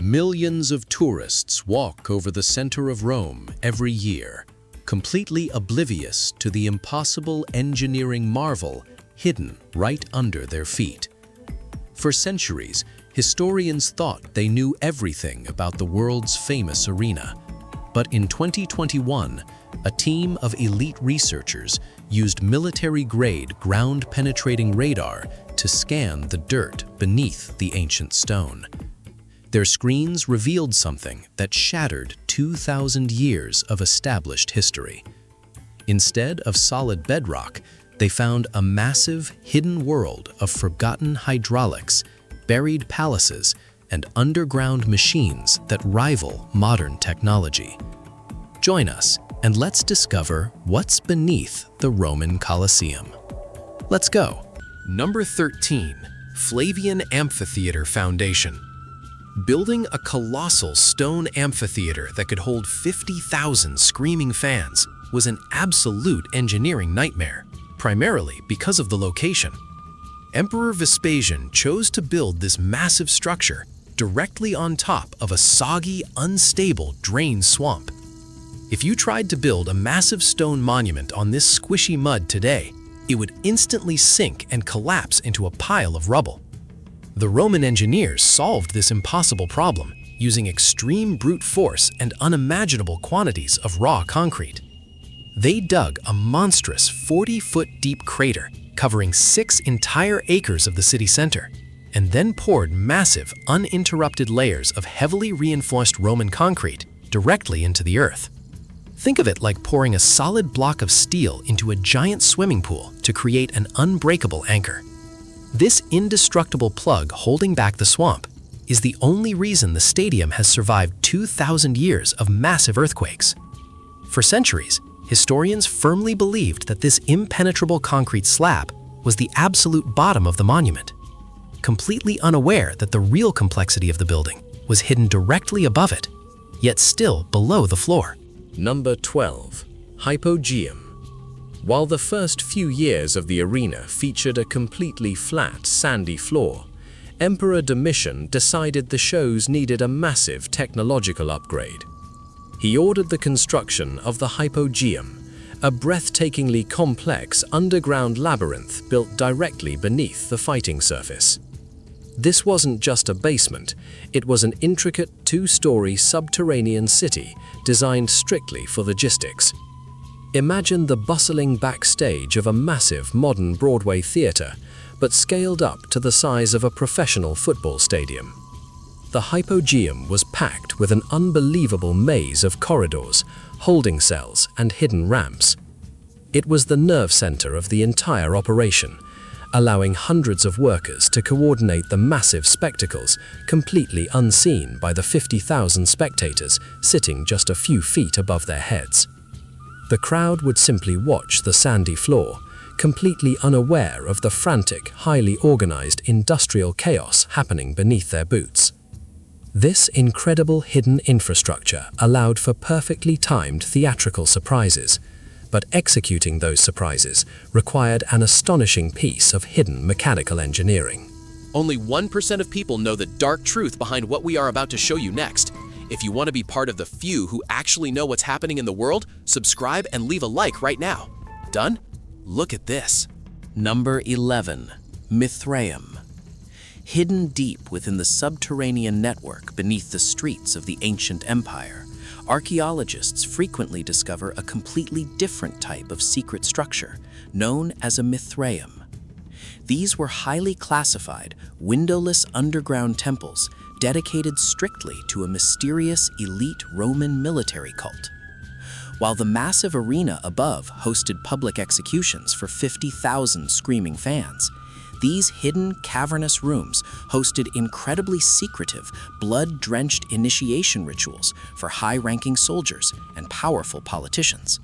Millions of tourists walk over the center of Rome every year, completely oblivious to the impossible engineering marvel hidden right under their feet. For centuries, historians thought they knew everything about the world's famous arena. But in 2021, a team of elite researchers used military-grade ground-penetrating radar to scan the dirt beneath the ancient stone. Their screens revealed something that shattered 2,000 years of established history. Instead of solid bedrock, they found a massive, hidden world of forgotten hydraulics, buried palaces, and underground machines that rival modern technology. Join us, and let's discover what's beneath the Roman Colosseum. Let's go. Number 13. Flavian Amphitheater Foundation. Building a colossal stone amphitheater that could hold 50,000 screaming fans was an absolute engineering nightmare, primarily because of the location. Emperor Vespasian chose to build this massive structure directly on top of a soggy, unstable drained swamp. If you tried to build a massive stone monument on this squishy mud today, it would instantly sink and collapse into a pile of rubble. The Roman engineers solved this impossible problem using extreme brute force and unimaginable quantities of raw concrete. They dug a monstrous 40-foot deep crater covering 6 entire acres of the city center, and then poured massive, uninterrupted layers of heavily reinforced Roman concrete directly into the earth. Think of it like pouring a solid block of steel into a giant swimming pool to create an unbreakable anchor. This indestructible plug holding back the swamp is the only reason the stadium has survived 2,000 years of massive earthquakes. For centuries, historians firmly believed that this impenetrable concrete slab was the absolute bottom of the monument, completely unaware that the real complexity of the building was hidden directly above it, yet still below the floor. Number 12. Hypogeum. While the first few years of the arena featured a completely flat, sandy floor, Emperor Domitian decided the shows needed a massive technological upgrade. He ordered the construction of the Hypogeum, a breathtakingly complex underground labyrinth built directly beneath the fighting surface. This wasn't just a basement, it was an intricate 2-story subterranean city designed strictly for logistics. Imagine the bustling backstage of a massive modern Broadway theater, but scaled up to the size of a professional football stadium. The Hypogeum was packed with an unbelievable maze of corridors, holding cells, and hidden ramps. It was the nerve center of the entire operation, allowing hundreds of workers to coordinate the massive spectacles completely unseen by the 50,000 spectators sitting just a few feet above their heads. The crowd would simply watch the sandy floor, completely unaware of the frantic, highly organized industrial chaos happening beneath their boots. This incredible hidden infrastructure allowed for perfectly timed theatrical surprises, but executing those surprises required an astonishing piece of hidden mechanical engineering. Only 1% of people know the dark truth behind what we are about to show you next. If you want to be part of the few who actually know what's happening in the world, subscribe and leave a like right now. Done? Look at this. Number 11. Mithraeum. Hidden deep within the subterranean network beneath the streets of the ancient empire, archaeologists frequently discover a completely different type of secret structure, known as a Mithraeum. These were highly classified, windowless underground temples dedicated strictly to a mysterious elite Roman military cult. While the massive arena above hosted public executions for 50,000 screaming fans, these hidden, cavernous rooms hosted incredibly secretive, blood-drenched initiation rituals for high-ranking soldiers and powerful politicians.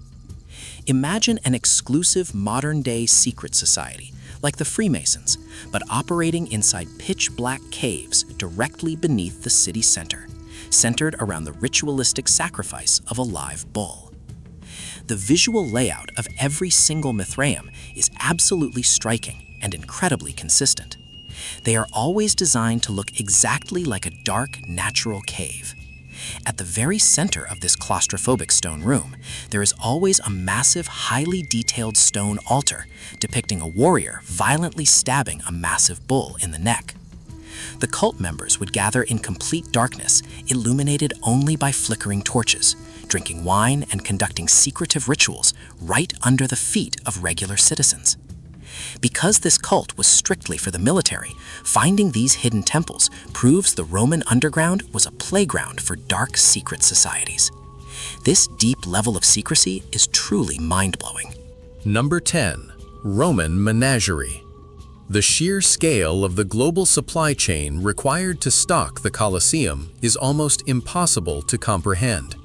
Imagine an exclusive modern-day secret society, like the Freemasons, but operating inside pitch-black caves directly beneath the city center, centered around the ritualistic sacrifice of a live bull. The visual layout of every single Mithraeum is absolutely striking and incredibly consistent. They are always designed to look exactly like a dark, natural cave. At the very center of this claustrophobic stone room, there is always a massive, highly detailed stone altar depicting a warrior violently stabbing a massive bull in the neck. The cult members would gather in complete darkness, illuminated only by flickering torches, drinking wine and conducting secretive rituals right under the feet of regular citizens. Because this cult was strictly for the military, finding these hidden temples proves the Roman underground was a playground for dark secret societies. This deep level of secrecy is truly mind-blowing. Number 10. Roman menagerie. The sheer scale of the global supply chain required to stock the Colosseum is almost impossible to comprehend.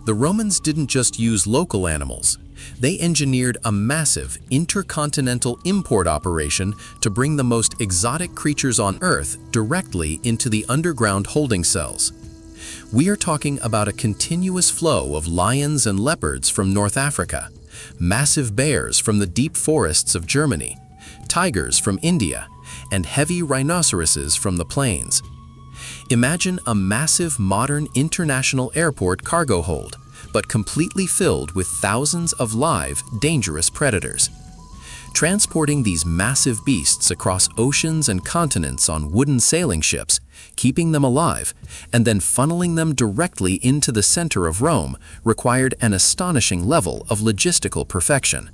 The Romans didn't just use local animals. They engineered a massive intercontinental import operation to bring the most exotic creatures on Earth directly into the underground holding cells. We are talking about a continuous flow of lions and leopards from North Africa, massive bears from the deep forests of Germany, tigers from India, and heavy rhinoceroses from the plains. Imagine a massive modern international airport cargo hold, but completely filled with thousands of live, dangerous predators. Transporting these massive beasts across oceans and continents on wooden sailing ships, keeping them alive, and then funneling them directly into the center of Rome required an astonishing level of logistical perfection.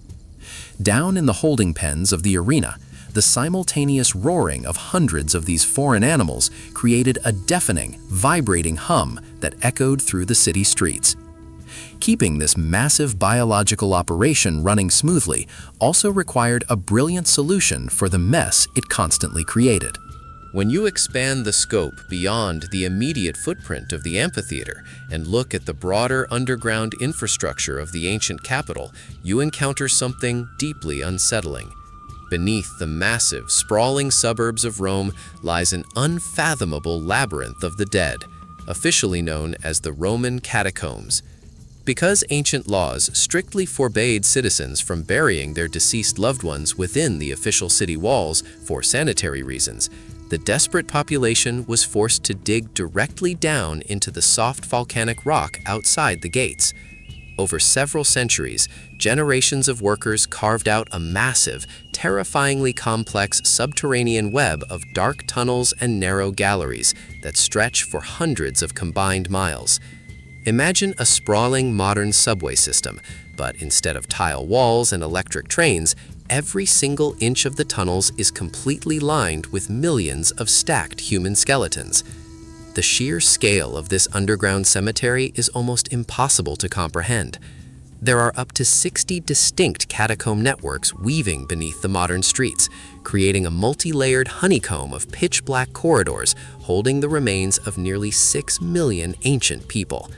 Down in the holding pens of the arena, the simultaneous roaring of hundreds of these foreign animals created a deafening, vibrating hum that echoed through the city streets. Keeping this massive biological operation running smoothly also required a brilliant solution for the mess it constantly created. When you expand the scope beyond the immediate footprint of the amphitheater and look at the broader underground infrastructure of the ancient capital, you encounter something deeply unsettling. Beneath the massive, sprawling suburbs of Rome lies an unfathomable labyrinth of the dead, officially known as the Roman catacombs. Because ancient laws strictly forbade citizens from burying their deceased loved ones within the official city walls for sanitary reasons, the desperate population was forced to dig directly down into the soft volcanic rock outside the gates. Over several centuries, generations of workers carved out a massive, terrifyingly complex subterranean web of dark tunnels and narrow galleries that stretch for hundreds of combined miles. Imagine a sprawling modern subway system, but instead of tile walls and electric trains, every single inch of the tunnels is completely lined with millions of stacked human skeletons. The sheer scale of this underground cemetery is almost impossible to comprehend. There are up to 60 distinct catacomb networks weaving beneath the modern streets, creating a multi-layered honeycomb of pitch-black corridors holding the remains of nearly 6 million ancient people.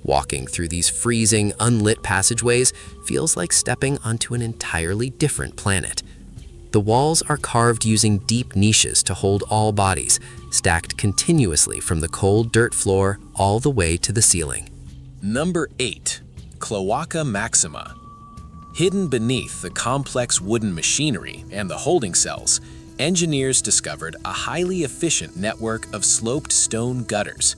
Walking through these freezing, unlit passageways feels like stepping onto an entirely different planet. The walls are carved using deep niches to hold all bodies, stacked continuously from the cold dirt floor all the way to the ceiling. Number 8. Cloaca Maxima. Hidden beneath the complex wooden machinery and the holding cells, engineers discovered a highly efficient network of sloped stone gutters.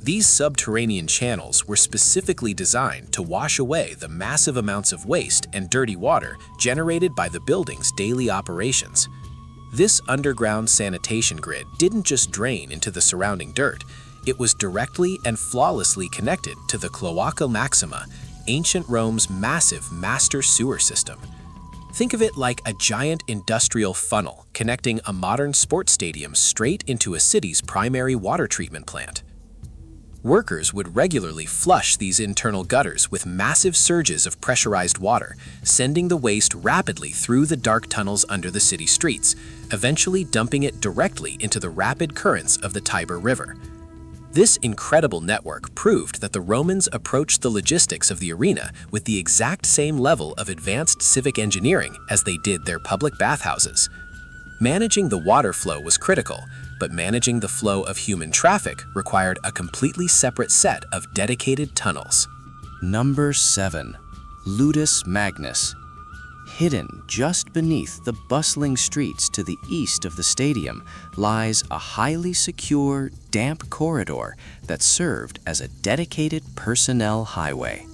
These subterranean channels were specifically designed to wash away the massive amounts of waste and dirty water generated by the building's daily operations. This underground sanitation grid didn't just drain into the surrounding dirt, it was directly and flawlessly connected to the Cloaca Maxima, ancient Rome's massive master sewer system. Think of it like a giant industrial funnel connecting a modern sports stadium straight into a city's primary water treatment plant. Workers would regularly flush these internal gutters with massive surges of pressurized water, sending the waste rapidly through the dark tunnels under the city streets, eventually dumping it directly into the rapid currents of the Tiber River. This incredible network proved that the Romans approached the logistics of the arena with the exact same level of advanced civic engineering as they did their public bathhouses. Managing the water flow was critical, but managing the flow of human traffic required a completely separate set of dedicated tunnels. Number 7. Ludus Magnus. Hidden just beneath the bustling streets to the east of the stadium lies a highly secure, damp corridor that served as a dedicated personnel highway.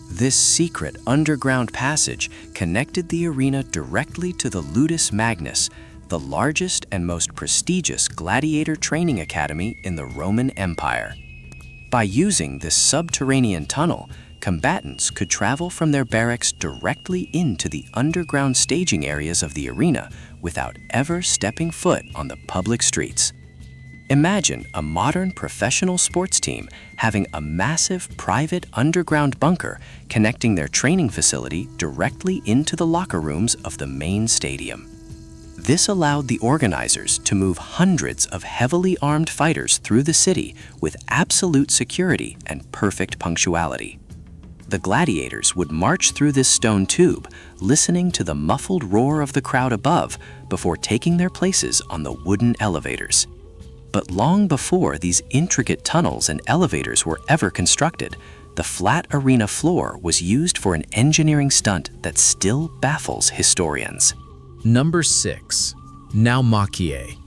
This secret underground passage connected the arena directly to the Ludus Magnus, the largest and most prestigious gladiator training academy in the Roman Empire. By using this subterranean tunnel, combatants could travel from their barracks directly into the underground staging areas of the arena without ever stepping foot on the public streets. Imagine a modern professional sports team having a massive private underground bunker connecting their training facility directly into the locker rooms of the main stadium. This allowed the organizers to move hundreds of heavily armed fighters through the city with absolute security and perfect punctuality. The gladiators would march through this stone tube, listening to the muffled roar of the crowd above before taking their places on the wooden elevators. But long before these intricate tunnels and elevators were ever constructed, the flat arena floor was used for an engineering stunt that still baffles historians. Number 6. Naumachie.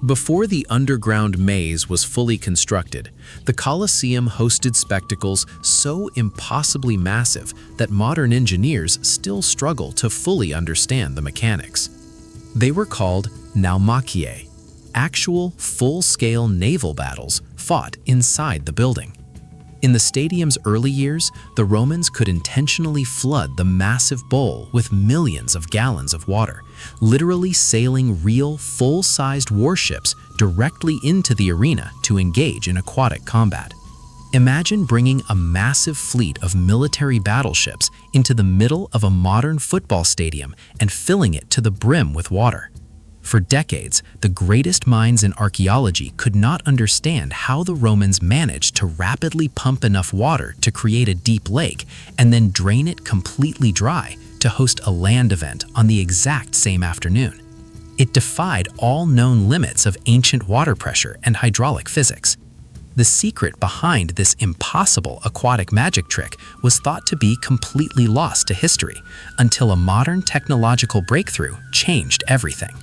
Before the underground maze was fully constructed, the Colosseum hosted spectacles so impossibly massive that modern engineers still struggle to fully understand the mechanics. They were called Naumachie, actual full-scale naval battles fought inside the building. In the stadium's early years, the Romans could intentionally flood the massive bowl with millions of gallons of water, literally sailing real, full-sized warships directly into the arena to engage in aquatic combat. Imagine bringing a massive fleet of military battleships into the middle of a modern football stadium and filling it to the brim with water. For decades, the greatest minds in archaeology could not understand how the Romans managed to rapidly pump enough water to create a deep lake and then drain it completely dry to host a land event on the exact same afternoon. It defied all known limits of ancient water pressure and hydraulic physics. The secret behind this impossible aquatic magic trick was thought to be completely lost to history until a modern technological breakthrough changed everything.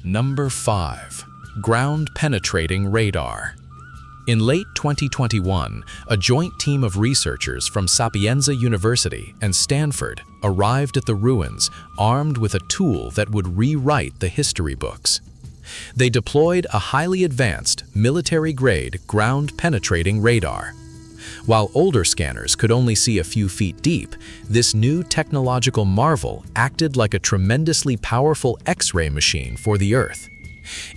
Number 5. Ground-penetrating radar. In late 2021, a joint team of researchers from Sapienza University and Stanford arrived at the ruins armed with a tool that would rewrite the history books. They deployed a highly advanced, military-grade ground-penetrating radar. While older scanners could only see a few feet deep, this new technological marvel acted like a tremendously powerful X-ray machine for the Earth.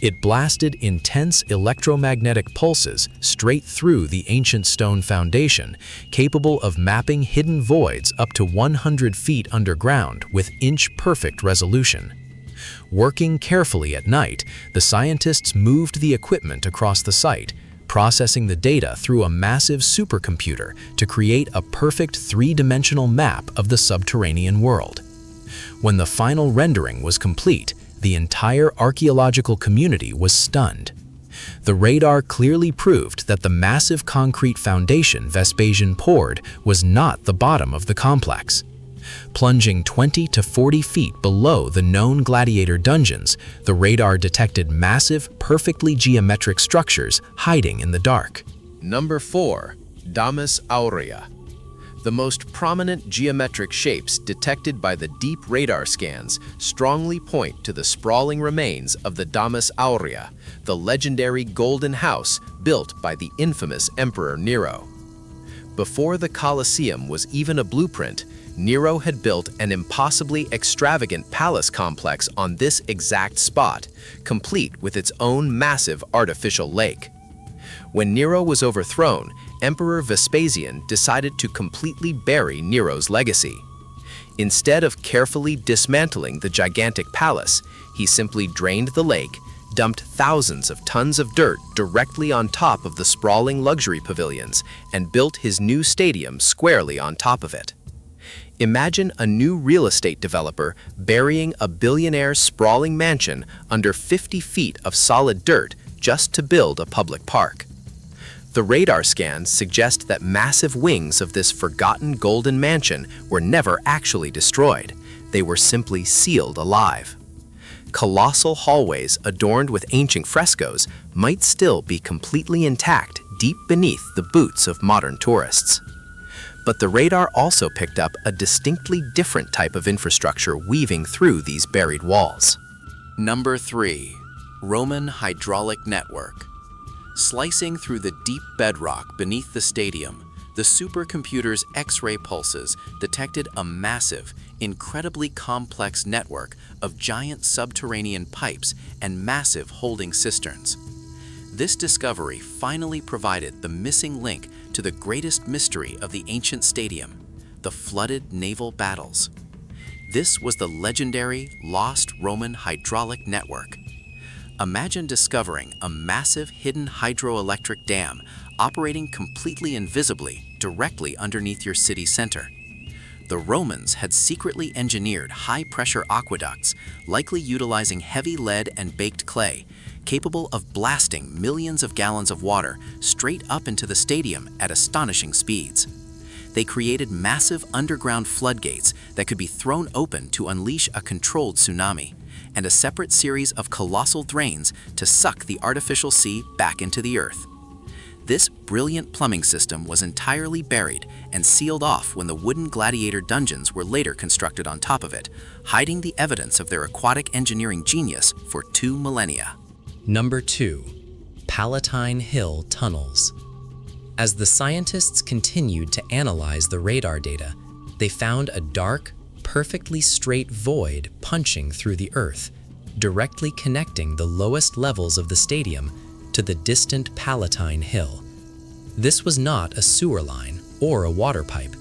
It blasted intense electromagnetic pulses straight through the ancient stone foundation, capable of mapping hidden voids up to 100 feet underground with inch-perfect resolution. Working carefully at night, the scientists moved the equipment across the site, processing the data through a massive supercomputer to create a perfect three-dimensional map of the subterranean world. When the final rendering was complete, the entire archaeological community was stunned. The radar clearly proved that the massive concrete foundation Vespasian poured was not the bottom of the complex. Plunging 20 to 40 feet below the known gladiator dungeons, the radar detected massive, perfectly geometric structures hiding in the dark. Number 4. Domus Aurea. The most prominent geometric shapes detected by the deep radar scans strongly point to the sprawling remains of the Domus Aurea, the legendary golden house built by the infamous Emperor Nero. Before the Colosseum was even a blueprint, Nero had built an impossibly extravagant palace complex on this exact spot, complete with its own massive artificial lake. When Nero was overthrown, Emperor Vespasian decided to completely bury Nero's legacy. Instead of carefully dismantling the gigantic palace, he simply drained the lake, dumped thousands of tons of dirt directly on top of the sprawling luxury pavilions, and built his new stadium squarely on top of it. Imagine a new real estate developer burying a billionaire's sprawling mansion under 50 feet of solid dirt just to build a public park. The radar scans suggest that massive wings of this forgotten golden mansion were never actually destroyed. They were simply sealed alive. Colossal hallways adorned with ancient frescoes might still be completely intact deep beneath the boots of modern tourists. But the radar also picked up a distinctly different type of infrastructure weaving through these buried walls. Number 3. Roman hydraulic network. Slicing through the deep bedrock beneath the stadium, the supercomputer's X-ray pulses detected a massive, incredibly complex network of giant subterranean pipes and massive holding cisterns. This discovery finally provided the missing link to the greatest mystery of the ancient stadium, the flooded naval battles. This was the legendary lost Roman hydraulic network. Imagine discovering a massive hidden hydroelectric dam operating completely invisibly directly underneath your city center. The Romans had secretly engineered high-pressure aqueducts, likely utilizing heavy lead and baked clay, capable of blasting millions of gallons of water straight up into the stadium at astonishing speeds. They created massive underground floodgates that could be thrown open to unleash a controlled tsunami, and a separate series of colossal drains to suck the artificial sea back into the earth. This brilliant plumbing system was entirely buried and sealed off when the wooden gladiator dungeons were later constructed on top of it, hiding the evidence of their aquatic engineering genius for 2 millennia. Number 2. Palatine Hill Tunnels. As the scientists continued to analyze the radar data, they found a dark, perfectly straight void punching through the earth, directly connecting the lowest levels of the stadium to the distant Palatine Hill. This was not a sewer line or a water pipe.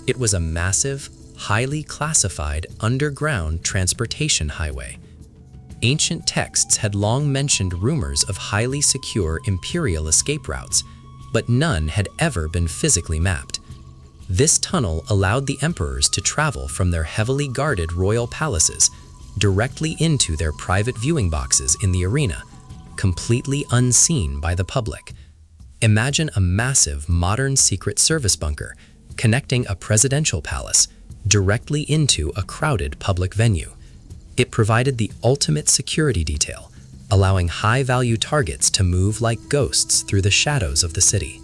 It was a massive, highly classified underground transportation highway. Ancient texts had long mentioned rumors of highly secure imperial escape routes, but none had ever been physically mapped. This tunnel allowed the emperors to travel from their heavily guarded royal palaces directly into their private viewing boxes in the arena, completely unseen by the public. Imagine a massive modern secret service bunker connecting a presidential palace directly into a crowded public venue. It provided the ultimate security detail, allowing high-value targets to move like ghosts through the shadows of the city.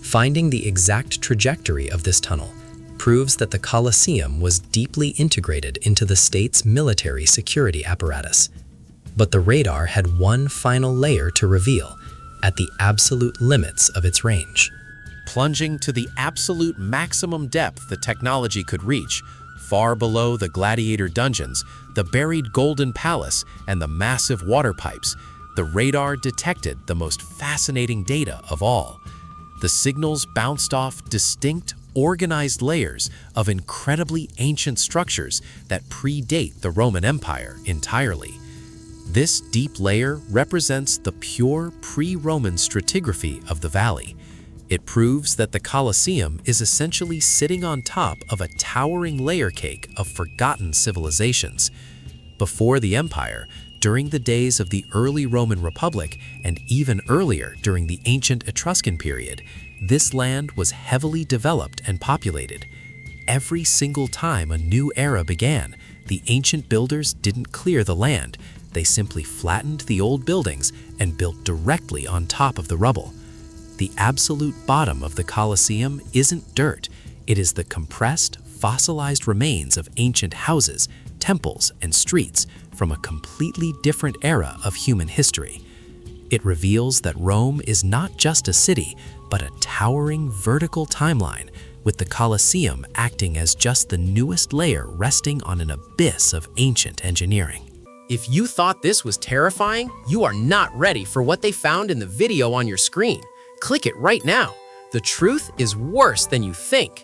Finding the exact trajectory of this tunnel proves that the Colosseum was deeply integrated into the state's military security apparatus. But the radar had one final layer to reveal, at the absolute limits of its range. Plunging to the absolute maximum depth the technology could reach, far below the gladiator dungeons, the buried Golden Palace, and the massive water pipes, the radar detected the most fascinating data of all. The signals bounced off distinct, organized layers of incredibly ancient structures that predate the Roman Empire entirely. This deep layer represents the pure pre-Roman stratigraphy of the valley. It proves that the Colosseum is essentially sitting on top of a towering layer cake of forgotten civilizations. Before the empire, during the days of the early Roman Republic, and even earlier during the ancient Etruscan period, this land was heavily developed and populated. Every single time a new era began, the ancient builders didn't clear the land. They simply flattened the old buildings and built directly on top of the rubble. The absolute bottom of the Colosseum isn't dirt. It is the compressed, fossilized remains of ancient houses, temples, and streets from a completely different era of human history. It reveals that Rome is not just a city, but a towering vertical timeline, with the Colosseum acting as just the newest layer resting on an abyss of ancient engineering. If you thought this was terrifying, you are not ready for what they found in the video on your screen. Click it right now. The truth is worse than you think.